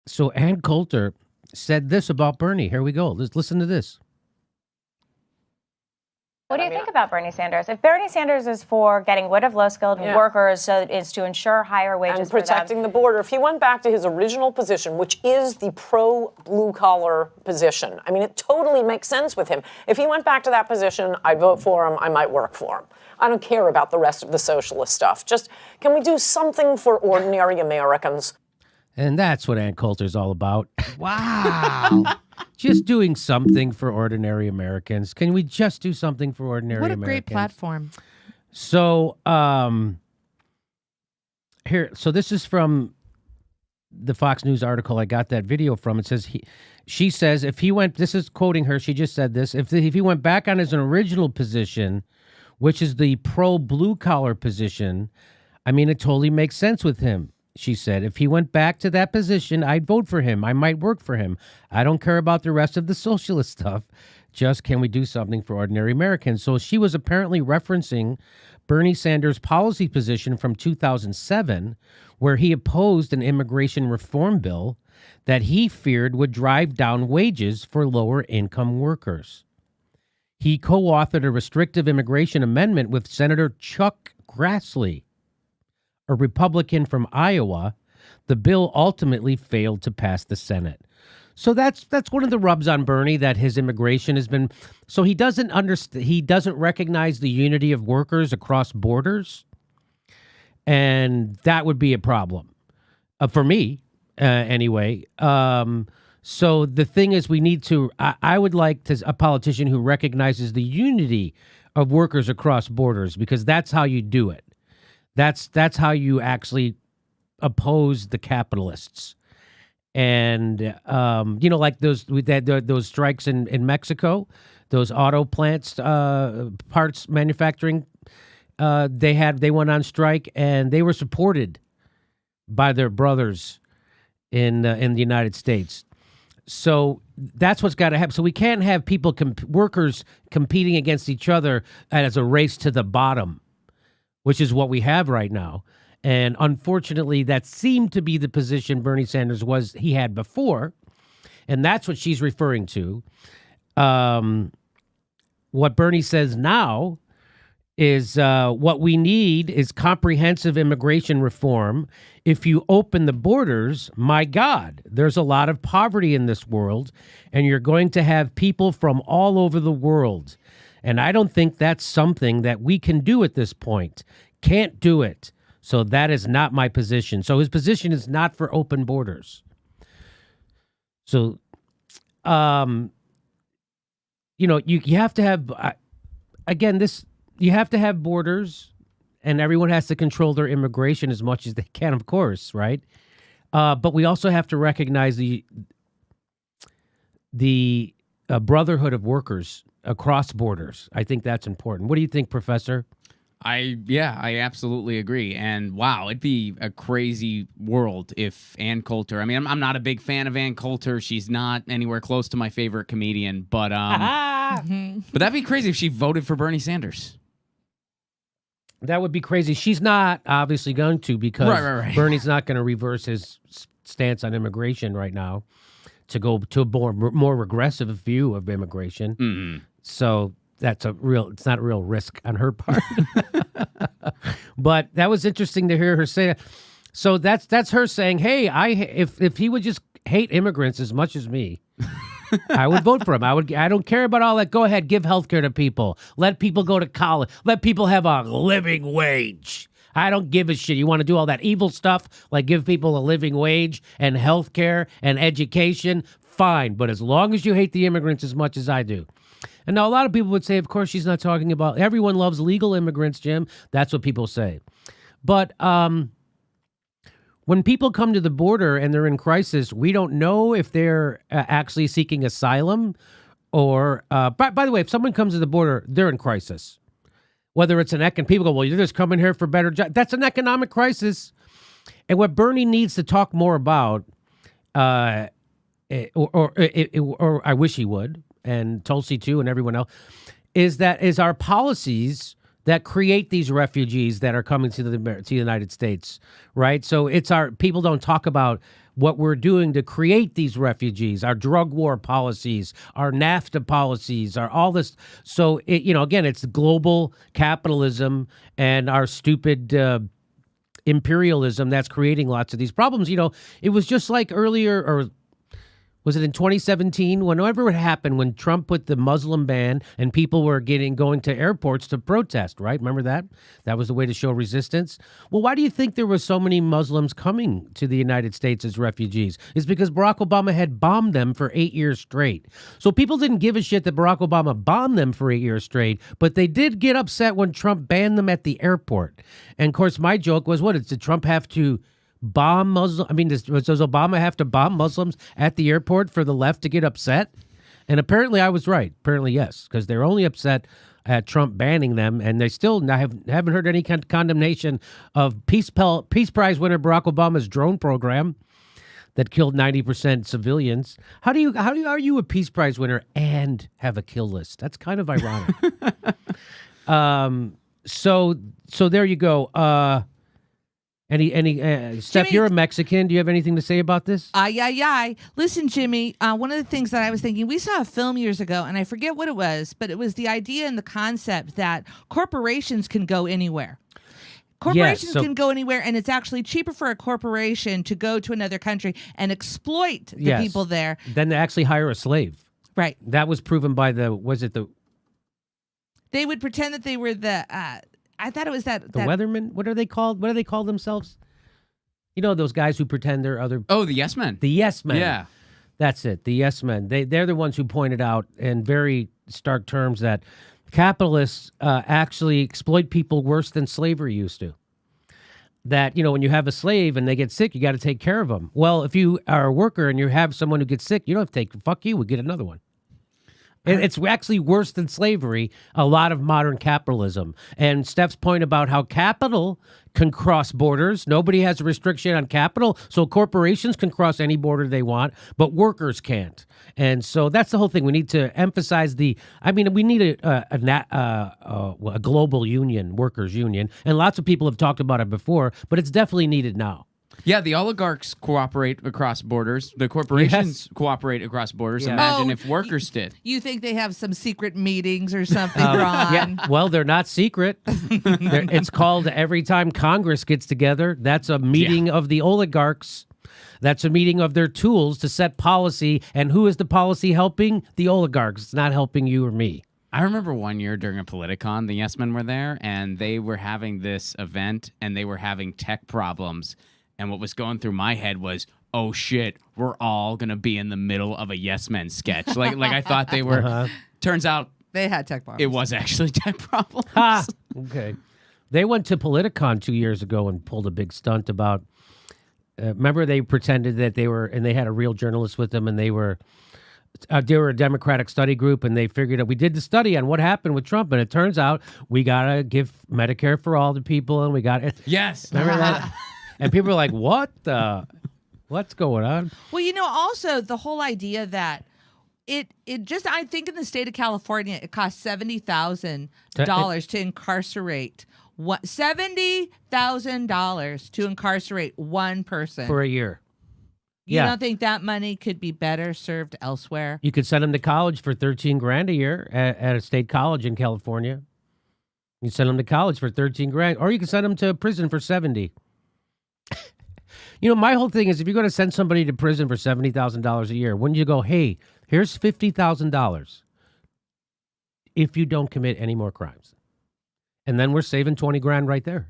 So Ann Coulter said this about Bernie. Here we go. Let's listen to this. What do you think about Bernie Sanders? If Bernie Sanders is for getting rid of low-skilled workers, so it's to ensure higher wages and protecting the border, if he went back to his original position, which is the pro-blue-collar position, I mean, it totally makes sense with him. If he went back to that position, I'd vote for him. I might work for him. I don't care about the rest of the socialist stuff. Just, can we do something for ordinary Americans? And that's what Ann Coulter's all about. Wow. Just doing something for ordinary Americans. Can we just do something for ordinary What a Americans? great platform. So, so this is from the Fox News article I got that video from. It says she says if he went, this is quoting her, she just said this, if he went back on his original position, which is the pro-blue collar position, I mean, it totally makes sense with him. She said, if he went back to that position, I'd vote for him. I might work for him. I don't care about the rest of the socialist stuff. Just can we do something for ordinary Americans? So she was apparently referencing Bernie Sanders' policy position from 2007, where he opposed an immigration reform bill that he feared would drive down wages for lower income workers. He co-authored a restrictive immigration amendment with Senator Chuck Grassley, a Republican from Iowa. The bill ultimately failed to pass the Senate. So that's one of the rubs on Bernie, that his immigration has been, so he doesn't understand, he doesn't recognize the unity of workers across borders, and that would be a problem for me anyway. So the thing is, we need to, I would like a politician who recognizes the unity of workers across borders, because that's how you do it. That's how you actually oppose the capitalists. And like those strikes in Mexico, those auto plants, parts manufacturing, they went on strike, and they were supported by their brothers in the United States. So that's what's got to happen. So we can't have people, workers competing against each other as a race to the bottom, which is what we have right now. And unfortunately, that seemed to be the position Bernie Sanders he had before. And that's what she's referring to. What Bernie says now is what we need is comprehensive immigration reform. If you open the borders, my God, there's a lot of poverty in this world, and you're going to have people from all over the world. And I don't think that's something that we can do at this point. Can't do it. So that is not my position. So his position is not for open borders. So, you have to have, you have to have borders, and everyone has to control their immigration as much as they can, of course, right? But we also have to recognize the brotherhood of workers across borders. I think that's important. What do you think, Professor? I absolutely agree. And wow, it'd be a crazy world if Ann Coulter, I mean, I'm not a big fan of Ann Coulter. She's not anywhere close to my favorite comedian, but but that'd be crazy if she voted for Bernie Sanders. That would be crazy. She's not obviously going to, because right. Bernie's not going to reverse his stance on immigration right now to go to a more regressive view of immigration. Mm-hmm. So it's not a real risk on her part. But that was interesting to hear her say that. So that's her saying, hey, if he would just hate immigrants as much as me, I would vote for him. I don't care about all that. Go ahead, give health care to people. Let people go to college. Let people have a living wage. I don't give a shit. You want to do all that evil stuff, like give people a living wage and health care and education, fine. But as long as you hate the immigrants as much as I do. And now a lot of people would say, of course, she's not talking about, everyone loves legal immigrants, Jim. That's what people say. But when people come to the border and they're in crisis, we don't know if they're actually seeking asylum or, by the way, if someone comes to the border, they're in crisis. Whether it's people go, well, you're just coming here for better jobs. That's an economic crisis. And what Bernie needs to talk more about, or I wish he would, and Tulsi too, and everyone else, is our policies that create these refugees that are coming to the United States, right? So people don't talk about what we're doing to create these refugees, our drug war policies, our NAFTA policies, our all this. So, again, it's global capitalism and our stupid imperialism that's creating lots of these problems. It was just like earlier, or was it in 2017? Whenever it happened, when Trump put the Muslim ban and people were going to airports to protest, right? Remember that? That was the way to show resistance. Well, why do you think there were so many Muslims coming to the United States as refugees? It's because Barack Obama had bombed them for 8 years straight. So people didn't give a shit that Barack Obama bombed them for 8 years straight, but they did get upset when Trump banned them at the airport. And of course, my joke was, did Trump have to bomb Muslims? I mean, does Obama have to bomb Muslims at the airport for the left to get upset? And apparently I was right. Apparently, yes, because they're only upset at Trump banning them, and they still haven't heard any condemnation of Peace Prize winner Barack Obama's drone program that killed 90% civilians. How are you a Peace Prize winner and have a kill list? That's kind of ironic. So there you go. Steph, Jimmy, you're a Mexican. Do you have anything to say about this? Ay. Listen, Jimmy, one of the things that I was thinking, we saw a film years ago, and I forget what it was, but it was the idea and the concept that corporations can go anywhere. Corporations can go anywhere, and it's actually cheaper for a corporation to go to another country and exploit the people there than to actually hire a slave. Right. That was proven by They would pretend that they were the... I thought it was the weathermen. What are they called? What do they call themselves? Those guys who pretend they're other. Oh, the yes men. The yes men. Yeah, that's it. The yes men. They're the ones who pointed out in very stark terms that capitalists actually exploit people worse than slavery used to. That when you have a slave and they get sick, you got to take care of them. Well, if you are a worker and you have someone who gets sick, you don't have to take. Fuck you. We get another one. It's actually worse than slavery, a lot of modern capitalism. And Steph's point about how capital can cross borders. Nobody has a restriction on capital, so corporations can cross any border they want, but workers can't. And so that's the whole thing. We need to emphasize we need a global union, workers' union. And lots of people have talked about it before, but it's definitely needed now. Yeah, the oligarchs cooperate across borders. The corporations cooperate across borders. Yeah. Imagine if workers did. You think they have some secret meetings or something, Ron? Yeah, well, they're not secret. It's called every time Congress gets together, that's a meeting of the oligarchs. That's a meeting of their tools to set policy. And who is the policy helping? The oligarchs. It's not helping you or me. I remember one year during a Politicon, the yes men were there, and they were having this event, and they were having tech problems. And what was going through my head was, oh shit, we're all gonna be in the middle of a Yes Men sketch. Like I thought they were. Turns out they had tech problems. It was actually tech problems. Okay. They went to Politicon 2 years ago and pulled a big stunt about. Remember, they pretended that they were, and they had a real journalist with them, and they were a Democratic study group, and they figured out we did the study on what happened with Trump, and it turns out we gotta give Medicare for all the people, and we got it. Yes. Remember that? And people are like, what's going on? Well, also the whole idea that I think in the state of California, it costs $70,000 to incarcerate $70,000 to incarcerate one person For a year. You don't think that money could be better served elsewhere? You could send them to college for $13,000 a year at a state college in California. You send them to college for $13,000, or you can send them to prison for $70,000. My whole thing is, if you're going to send somebody to prison for $70,000 a year, wouldn't you go, hey, here's $50,000 if you don't commit any more crimes? And then we're saving $20,000 right there.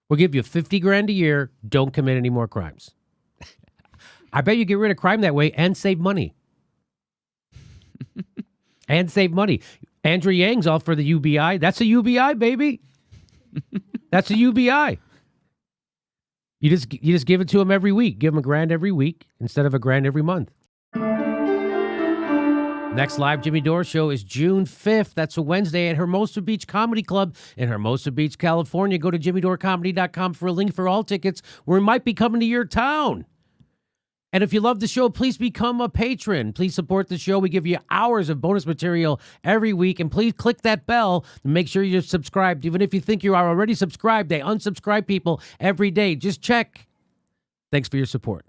We'll give you $50,000 a year, don't commit any more crimes. I bet you get rid of crime that way and save money. And save money. Andrew Yang's all for the UBI. That's a UBI, baby. That's a UBI. You just give it to them every week. Give them $1,000 every week instead of $1,000 every month. Next live Jimmy Dore show is June 5th. That's a Wednesday at Hermosa Beach Comedy Club in Hermosa Beach, California. Go to jimmydorcomedy.com for a link for all tickets. We might be coming to your town. And if you love the show, please become a patron. Please support the show. We give you hours of bonus material every week. And please click that bell and make sure you're subscribed. Even if you think you are already subscribed, they unsubscribe people every day. Just check. Thanks for your support.